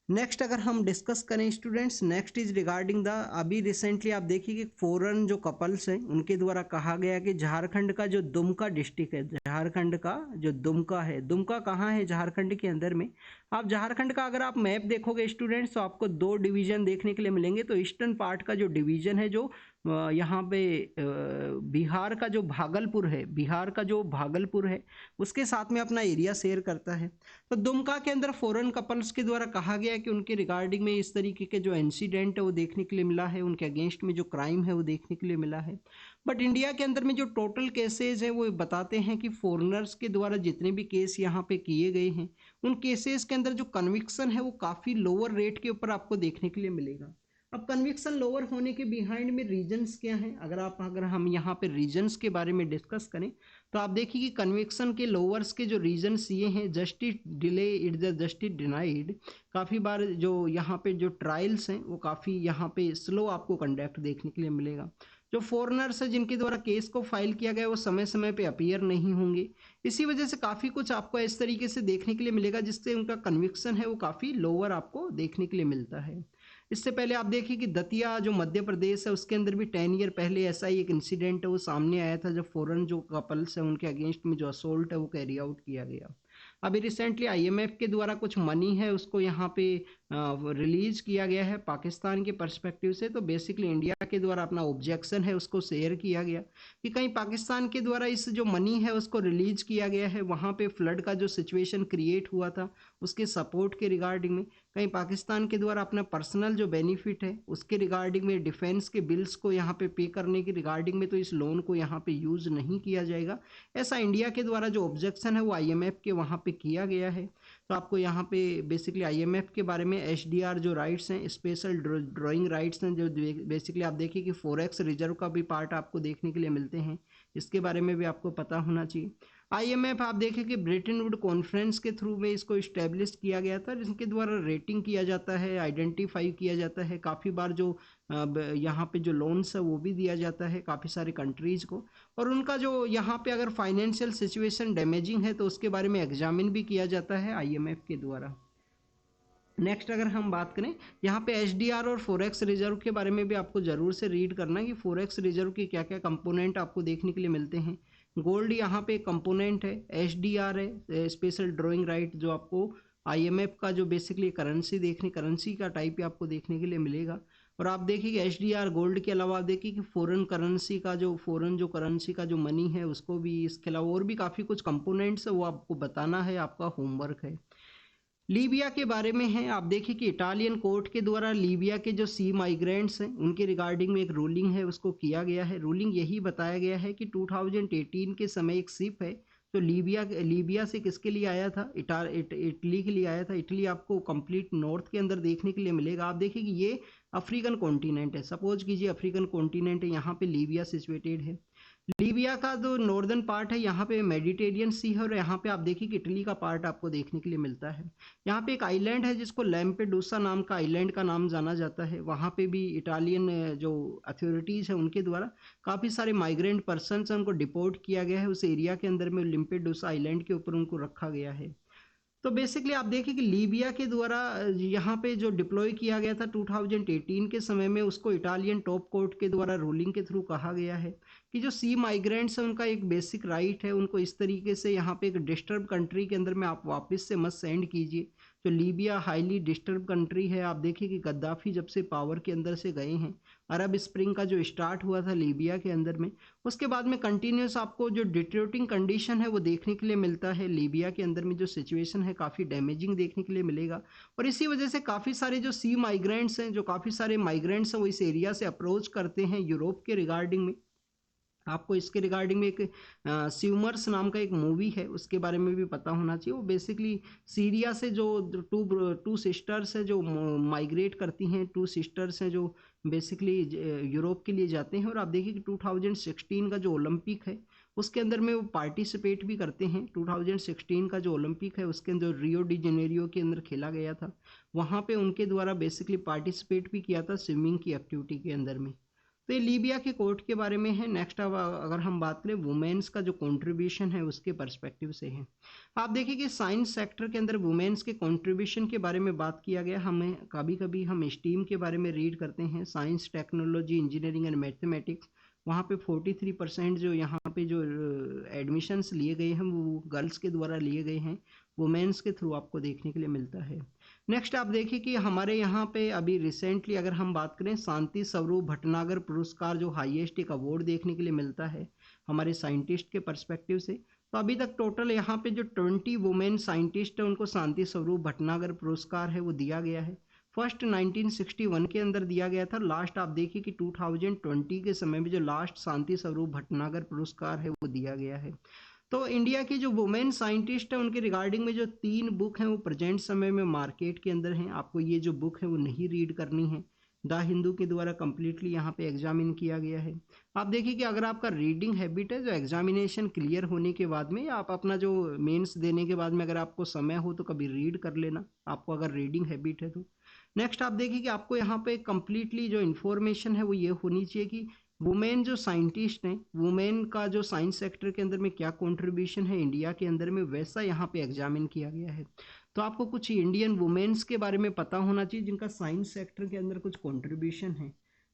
नेक्स्ट अगर हम डिस्कस करें students, next is regarding the अभी रिसेंटली आप देखिए कि फॉरेन जो कपल्स हैं उनके द्वारा कहा गया कि झारखंड का जो दुमका डिस्ट्रिक्ट है, झारखंड का जो दुमका है, दुमका कहाँ है झारखंड के अंदर में। आप झारखंड का अगर आप मैप देखोगे स्टूडेंट्स तो आपको 2 डिवीजन देखने के लिए मिलेंगे। तो ईस्टर्न पार्ट का जो डिवीजन है जो यहाँ पे बिहार का जो भागलपुर है, बिहार का जो भागलपुर है उसके साथ में अपना एरिया शेयर करता है। तो दुमका के अंदर फॉरेन कपल्स के द्वारा कहा गया कि उनके रिगार्डिंग में इस तरीके के जो इंसिडेंट है वो देखने के लिए मिला है, उनके अगेंस्ट में जो क्राइम है वो देखने के लिए मिला है। बट इंडिया के अंदर में जो टोटल केसेज है वो बताते हैं कि फॉरेनर्स के द्वारा जितने भी केस यहाँ पे किए गए हैं उन केसेस के अंदर जो कन्विक्शन है वो काफ़ी लोअर रेट के ऊपर आपको देखने के लिए मिलेगा। अब कन्विक्शन लोअर होने के बिहाइंड में रीजंस क्या हैं, अगर हम यहाँ पे रीजंस के बारे में डिस्कस करें तो आप देखिए कि कन्विक्शन के लोअर्स के जो रीजंस ये हैं, justice delay it the justice denied. काफ़ी बार जो यहाँ पे जो ट्रायल्स हैं वो काफ़ी यहाँ पे स्लो आपको कंडक्ट देखने के लिए मिलेगा। जो फॉरेनर्स है जिनके द्वारा केस को फाइल किया गया वो समय समय पे अपीयर नहीं होंगे, इसी वजह से काफ़ी कुछ आपको इस तरीके से देखने के लिए मिलेगा जिससे उनका कन्विक्शन है वो काफ़ी लोअर आपको देखने के लिए मिलता है। इससे पहले आप देखिए कि दतिया जो मध्य प्रदेश है उसके अंदर भी 10 ईयर पहले ऐसा ही एक इंसिडेंट है वो सामने आया था जब फॉरेन जो कपल्स हैं उनके अगेंस्ट में जो असोल्ट है वो कैरी आउट किया गया। अभी रिसेंटली आईएमएफ के द्वारा कुछ मनी है उसको यहाँ पे रिलीज किया गया है पाकिस्तान के पर्सपेक्टिव से। तो बेसिकली इंडिया के द्वारा अपना ऑब्जेक्शन है उसको शेयर किया गया कि कहीं पाकिस्तान के द्वारा इस जो मनी है उसको रिलीज किया गया है वहाँ पे फ्लड का जो सिचुएशन क्रिएट हुआ था उसके सपोर्ट के रिगार्डिंग में, कहीं पाकिस्तान के द्वारा अपना पर्सनल जो बेनिफिट है उसके रिगार्डिंग में, डिफेंस के बिल्स को यहाँ पे करने की रिगार्डिंग में, तो इस लोन को यहाँ पे यूज़ नहीं किया जाएगा, ऐसा इंडिया के द्वारा जो ऑब्जेक्शन है वो आईएमएफ के वहाँ पे किया गया है। तो आपको यहाँ पे बेसिकली आईएमएफ के बारे में एचडीआर जो राइट्स हैं, स्पेशल ड्राइंग राइट्स हैं, जो बेसिकली आप देखिए कि फॉरेक्स रिजर्व का भी पार्ट आपको देखने के लिए मिलते हैं, इसके बारे में भी आपको पता होना चाहिए। आईएमएफ आप देखें कि ब्रेटन वुड कॉन्फ्रेंस के थ्रू में इसको इस्टेब्लिश किया गया था जिनके द्वारा रेटिंग किया जाता है, आइडेंटिफाई किया जाता है, काफ़ी बार जो यहाँ पे जो लोन्स है वो भी दिया जाता है काफ़ी सारे कंट्रीज़ को, और उनका जो यहाँ पे अगर फाइनेंशियल सिचुएशन डैमेजिंग है तो उसके बारे में एग्जामिन भी किया जाता है आईएमएफ के द्वारा। नेक्स्ट अगर हम बात करें यहाँ पे एचडीआर और फॉरेक्स रिजर्व के बारे में भी आपको ज़रूर से रीड करना है कि फॉरेक्स रिजर्व के क्या क्या कंपोनेंट आपको देखने के लिए मिलते हैं। गोल्ड यहाँ पे कंपोनेंट है, एचडीआर है स्पेशल ड्राइंग राइट जो आपको आईएमएफ का जो बेसिकली करेंसी का टाइप ही आपको देखने के लिए मिलेगा। और आप देखिए कि HDR गोल्ड के अलावा आप देखिए कि फॉरेन करेंसी का जो मनी है उसको भी, इसके अलावा और भी काफ़ी कुछ कंपोनेंट्स है वो आपको बताना है, आपका होमवर्क है। लीबिया के बारे में है, आप देखिए कि इटालियन कोर्ट के द्वारा लीबिया के जो सी माइग्रेंट्स हैं उनके रिगार्डिंग में एक रूलिंग है उसको किया गया है। रूलिंग यही बताया गया है कि 2018 के समय एक शिप है तो लीबिया से किसके लिए आया था, इटली के लिए आया था। इटली आपको कंप्लीट नॉर्थ के अंदर देखने के लिए मिलेगा। आप देखिए कि ये अफ्रीकन कॉन्टिनेंट है, सपोज कीजिए अफ्रीकन कॉन्टिनेंट है, यहाँ पे लीबिया सिचुएटेड है। लीबिया का जो नॉर्दर्न पार्ट है यहाँ पे मेडिटेरियन सी है और यहाँ पे आप देखिए कि इटली का पार्ट आपको देखने के लिए मिलता है। यहाँ पे एक आइलैंड है जिसको लैम्पेडूसा नाम का आइलैंड का नाम जाना जाता है। वहाँ पे भी इटालियन जो अथॉरिटीज़ है उनके द्वारा काफ़ी सारे माइग्रेंट पर्सन है उनको डिपोर्ट किया गया है। उस एरिया के अंदर में लैम्पेडूसा आइलैंड के ऊपर उनको रखा गया है। तो बेसिकली आप देखिए कि लीबिया के द्वारा यहाँ पे जो डिप्लॉय किया गया था 2018 के समय में, उसको इटालियन टॉप कोर्ट के द्वारा रूलिंग के थ्रू कहा गया है कि जो सी माइग्रेंट्स हैं उनका एक बेसिक राइट है, उनको इस तरीके से यहाँ पे एक डिस्टर्ब कंट्री के अंदर में आप वापस से मत सेंड कीजिए। तो लीबिया हाईली डिस्टर्ब कंट्री है। आप देखिए कि गद्दाफी जब से पावर के अंदर से गए हैं, अरब स्प्रिंग का जो स्टार्ट हुआ था लीबिया के अंदर में, उसके बाद में कंटिन्यूस आपको जो डिटेरियोरेटिंग कंडीशन है वो देखने के लिए मिलता है। लीबिया के अंदर में जो सिचुएशन है काफ़ी डैमेजिंग देखने के लिए मिलेगा और इसी वजह से काफ़ी सारे जो सी माइग्रेंट्स हैं, जो काफ़ी सारे माइग्रेंट्स हैं वो इस एरिया से अप्रोच करते हैं यूरोप के रिगार्डिंग में। आपको इसके रिगार्डिंग में एक स्यूमर्स नाम का एक मूवी है उसके बारे में भी पता होना चाहिए। वो बेसिकली सीरिया से जो टू सिस्टर्स है जो माइग्रेट करती हैं, टू सिस्टर्स हैं जो बेसिकली यूरोप के लिए जाते हैं। और आप देखिए कि 2016 का जो ओलंपिक है उसके अंदर में वो पार्टिसिपेट भी करते हैं। 2016 का जो ओलंपिक है उसके अंदर रियो डी जेनेरियो के अंदर खेला गया था, वहाँ पे उनके द्वारा बेसिकली पार्टिसिपेट भी किया था स्विमिंग की एक्टिविटी के अंदर में। तो ये लीबिया के कोर्ट के बारे में है। नेक्स्ट अब अगर हम बात करें वुमेन्स का जो कंट्रीब्यूशन है उसके पर्सपेक्टिव से है। आप देखिए कि साइंस सेक्टर के अंदर वुमेन्स के कंट्रीब्यूशन के बारे में बात किया गया। हमें कभी कभी हम स्टीम के बारे में रीड करते हैं, science technology engineering and mathematics, वहाँ पे 43% जो यहाँ पे जो एडमिशन्स लिए गए हैं वो गर्ल्स के द्वारा लिए गए हैं, वुमेन्स के थ्रू आपको देखने के लिए मिलता है। नेक्स्ट आप देखिए कि हमारे यहाँ पे अभी रिसेंटली अगर हम बात करें शांति स्वरूप भटनागर पुरस्कार जो हाईएस्ट एक अवार्ड देखने के लिए मिलता है हमारे साइंटिस्ट के पर्सपेक्टिव से, तो अभी तक टोटल यहाँ पे जो 20 वुमेन साइंटिस्ट है उनको शांति स्वरूप भटनागर पुरस्कार है वो दिया गया है। फर्स्ट 1961 के अंदर दिया गया था, लास्ट आप देखिए कि 2020 के समय में जो लास्ट शांति स्वरूप भटनागर पुरस्कार है वो दिया गया है। तो इंडिया की जो वुमेन साइंटिस्ट है उनके रिगार्डिंग में जो 3 बुक हैं वो प्रेजेंट समय में मार्केट के अंदर हैं। आपको ये जो बुक है वो नहीं रीड करनी है, द हिंदू के द्वारा कम्प्लीटली यहाँ पे एग्जामिन किया गया है। आप देखिए कि अगर आपका रीडिंग हैबिट है, जो एग्जामिनेशन क्लियर होने के बाद में आप अपना जो मेंस देने के बाद में अगर आपको समय हो तो कभी रीड कर लेना, आपको अगर रीडिंग हैबिट है तो। नेक्स्ट आप देखिए कि आपको यहाँ पे कम्प्लीटली जो इन्फॉर्मेशन है वो ये होनी चाहिए कि वुमेन जो साइंटिस्ट हैं, वुमेन का जो साइंस सेक्टर के अंदर में क्या कंट्रीब्यूशन है इंडिया के अंदर में, वैसा यहाँ पे एग्जामिन किया गया है। तो आपको कुछ इंडियन वुमेन्स के बारे में पता होना चाहिए जिनका साइंस सेक्टर के अंदर कुछ कंट्रीब्यूशन है।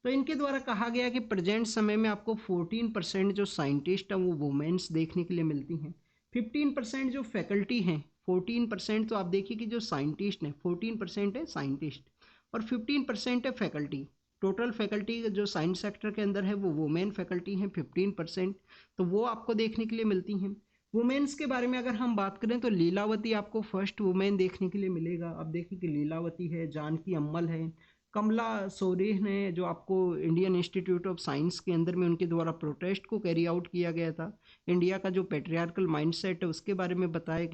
तो इनके द्वारा कहा गया कि प्रेजेंट समय में आपको 14% जो साइंटिस्ट हैं वो वुमेन्स देखने के लिए मिलती हैं। 15% जो फैकल्टी हैं, 14% तो आप देखिए कि जो साइंटिस्ट हैं 14% है साइंटिस्ट और 15% है फैकल्टी। टोटल फैकल्टी जो साइंस सेक्टर के अंदर है वो वुमेन फैकल्टी हैं 15%, तो वो आपको देखने के लिए मिलती हैं। वुमेन्स के बारे में अगर हम बात करें तो लीलावती आपको फर्स्ट वुमेन देखने के लिए मिलेगा। अब देखिए कि लीलावती है, जानकी अम्मल है, कमला सोरेन है जो आपको इंडियन इंस्टीट्यूट ऑफ साइंस के अंदर में उनके द्वारा प्रोटेस्ट को कैरी आउट किया गया था। इंडिया का जो पेट्रियार्कल माइंडसेट है उसके बारे में बताया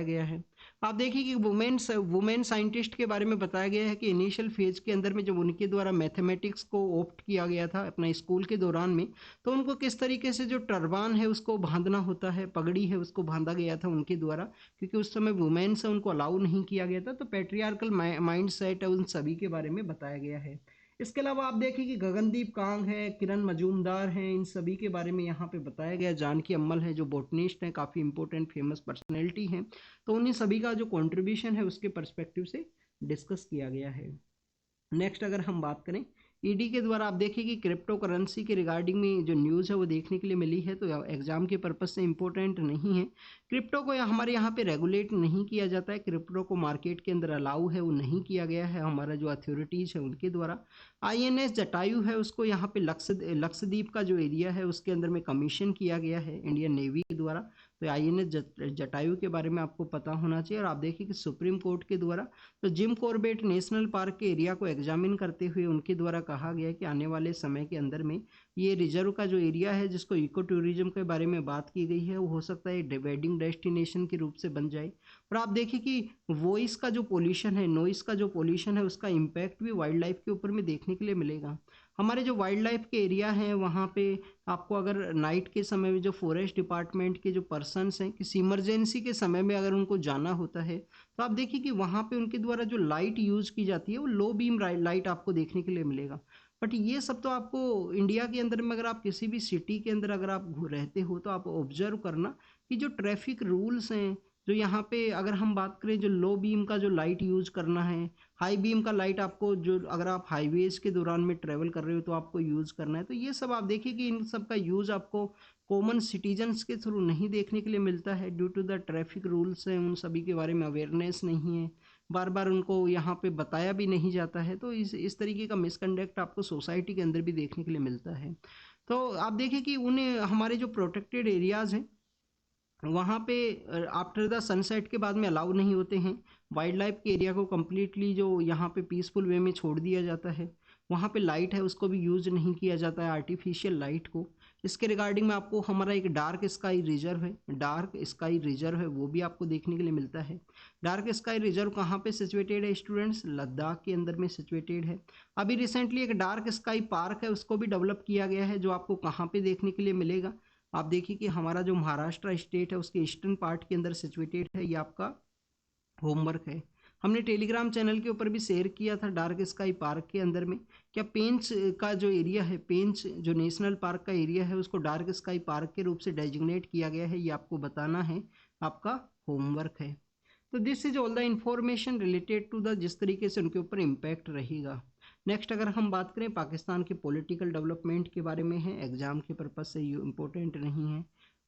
गया है। आप देखिए कि वुमेन साइंटिस्ट के बारे में बताया गया है कि इनिशियल फेज के अंदर में जब उनके द्वारा मैथमेटिक्स को ऑप्ट किया गया था अपना स्कूल के दौरान में, तो उनको किस तरीके से जो टर्बान है उसको बांधना होता है, पगड़ी है उसको बांधा गया था उनके द्वारा, क्योंकि उस समय वुमेन से उनको अलाउ नहीं किया गया था। तो पेट्रियार्कल माइंड सेट है उन सभी के बारे में बताया गया है। इसके अलावा आप देखिए कि गगनदीप कांग है, किरण मजूमदार हैं, इन सभी के बारे में यहाँ पे बताया गया। जानकी अम्मल है जो बोटनिस्ट हैं, काफ़ी इंपॉर्टेंट फेमस पर्सनैलिटी हैं, तो उन्हीं सभी का जो कंट्रीब्यूशन है उसके पर्सपेक्टिव से डिस्कस किया गया है। नेक्स्ट अगर हम बात करें ईडी के द्वारा आप देखिए कि क्रिप्टो करेंसी के रिगार्डिंग में जो न्यूज़ है वो देखने के लिए मिली है, तो एग्जाम के पर्पज से इम्पोर्टेंट नहीं है। क्रिप्टो को हमारे यहाँ पे रेगुलेट नहीं किया जाता है, क्रिप्टो को मार्केट के अंदर अलाउ है, वो नहीं किया गया है हमारा जो अथॉरिटीज़ है उनके द्वारा। आईएनएस जटायु है उसको यहाँ पे लक्षद्वीप का जो एरिया है उसके अंदर में कमीशन किया गया है इंडियन नेवी के द्वारा। तो आईएनएस जटायु के बारे में आपको पता होना चाहिए। और आप देखिए कि सुप्रीम कोर्ट के द्वारा तो जिम कॉर्बेट नेशनल पार्क के एरिया को एग्जामिन करते हुए उनके द्वारा कहा गया कि आने वाले समय के अंदर में ये रिजर्व का जो एरिया है जिसको इको टूरिज्म के बारे में बात की गई है वो हो सकता है वेडिंग डेस्टिनेशन के रूप से बन जाए। और आप देखिए कि वॉइस का जो पोल्यूशन है, नॉइस का जो पोल्यूशन है, उसका इम्पैक्ट भी वाइल्ड लाइफ के ऊपर में देखने के लिए मिलेगा। हमारे जो वाइल्ड लाइफ के एरिया हैं वहाँ पे आपको अगर नाइट के समय में जो फॉरेस्ट डिपार्टमेंट के जो पर्सनस हैं किसी इमरजेंसी के समय में अगर उनको जाना होता है तो आप देखिए कि वहाँ पे उनके द्वारा जो लाइट यूज़ की जाती है वो लो बीम लाइट आपको देखने के लिए मिलेगा। बट ये सब तो आपको इंडिया के अंदर में अगर आप किसी भी सिटी के अंदर अगर आप रहते हो तो आप ऑब्जर्व करना कि जो ट्रैफिक रूल्स हैं, जो यहाँ पे अगर हम बात करें जो लो बीम का जो लाइट यूज़ करना है, हाई बीम का लाइट आपको जो अगर आप हाईवेज के दौरान में ट्रेवल कर रहे हो तो आपको यूज़ करना है। तो ये सब आप देखिए कि इन सब का यूज़ आपको कॉमन सिटीजन्स के थ्रू नहीं देखने के लिए मिलता है due to the traffic rules हैं, उन सभी के बारे में अवेयरनेस नहीं है, बार बार उनको यहाँ पे बताया भी नहीं जाता है। तो इस तरीके का मिसकंडक्ट आपको सोसाइटी के अंदर भी देखने के लिए मिलता है। तो आप देखिए कि उन्हें हमारे जो प्रोटेक्टेड एरियाज़ हैं वहाँ पे आफ्टर द सनसेट के बाद में अलाउ नहीं होते हैं। वाइल्ड लाइफ के एरिया को कम्प्लीटली जो यहाँ पे पीसफुल वे में छोड़ दिया जाता है। वहाँ पे लाइट है उसको भी यूज़ नहीं किया जाता है, आर्टिफिशियल लाइट को। इसके रिगार्डिंग में आपको हमारा एक डार्क स्काई रिजर्व है, डार्क स्काई रिजर्व है वो भी आपको देखने के लिए मिलता है। डार्क स्काई रिजर्व कहाँ पे सिचुएटेड है स्टूडेंट्स? लद्दाख के अंदर में सिचुएटेड है। अभी रिसेंटली एक डार्क स्काई पार्क है उसको भी डेवलप किया गया है जो आपको कहाँ पे देखने के लिए मिलेगा? आप देखिए कि हमारा जो महाराष्ट्र स्टेट है उसके ईस्टर्न पार्ट के अंदर सिचुएटेड है। ये आपका होमवर्क है। हमने टेलीग्राम चैनल के ऊपर भी शेयर किया था डार्क स्काई पार्क के अंदर में क्या पेंच का जो एरिया है, पेंच जो नेशनल पार्क का एरिया है उसको डार्क स्काई पार्क के रूप से डेजिग्नेट किया गया है, ये आपको बताना है, आपका होमवर्क है। तो this is all the information related to the जिस तरीके से उनके ऊपर इम्पैक्ट रहेगा। नेक्स्ट अगर हम बात करें पाकिस्तान के पॉलिटिकल डेवलपमेंट के बारे में है, एग्जाम के पर्पज से ये इम्पोर्टेंट नहीं है।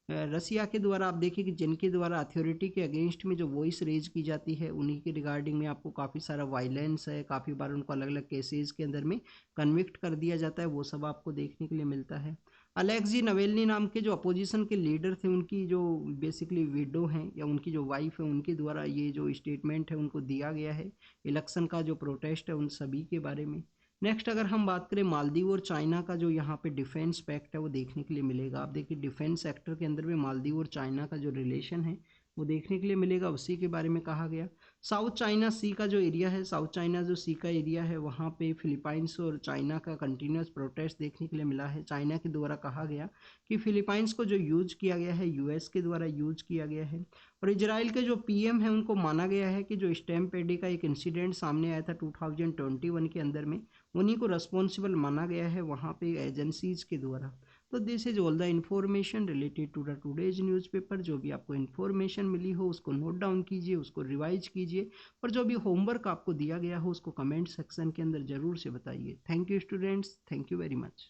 रसिया के द्वारा आप देखिए कि जिनके द्वारा अथॉरिटी के अगेंस्ट में जो वॉइस रेज की जाती है उन्हीं के रिगार्डिंग में आपको काफ़ी सारा वायलेंस है, काफ़ी बार उनको अलग अलग केसेस के अंदर में कन्विक्ट कर दिया जाता है, वो सब आपको देखने के लिए मिलता है। अलेक्जी नवेल्नी नाम के जो अपोजिशन के लीडर थे उनकी जो बेसिकली विडो हैं या उनकी जो वाइफ है उनके द्वारा ये जो स्टेटमेंट है उनको दिया गया है इलेक्शन का जो प्रोटेस्ट है उन सभी के बारे में। नेक्स्ट अगर हम बात करें मालदीव और चाइना का जो यहाँ पे डिफेंस पैक्ट है वो देखने के लिए मिलेगा। आप देखिए डिफेंस सेक्टर के अंदर में मालदीव और चाइना का जो रिलेशन है वो देखने के लिए मिलेगा, उसी के बारे में कहा गया। साउथ चाइना सी का जो एरिया है, साउथ चाइना जो सी का एरिया है वहाँ पे फिलीपाइंस और चाइना का कंटिन्यूस प्रोटेस्ट देखने के लिए मिला है। चाइना के द्वारा कहा गया कि फिलीपाइंस को जो यूज किया गया है यूएस के द्वारा यूज किया गया है। और इजराइल के जो पीएम है उनको माना गया है कि जो स्टैम्प पैडी का एक इंसिडेंट सामने आया था 2021 के अंदर में उन्हीं को रिस्पॉन्सिबल माना गया है वहाँ पे एजेंसीज के द्वारा। तो this is all the information related to the today's newspaper. जो भी आपको इन्फॉर्मेशन मिली हो उसको नोट डाउन कीजिए, उसको रिवाइज कीजिए और जो भी होमवर्क आपको दिया गया हो उसको कमेंट सेक्शन के अंदर ज़रूर से बताइए। Thank you students, thank you very much.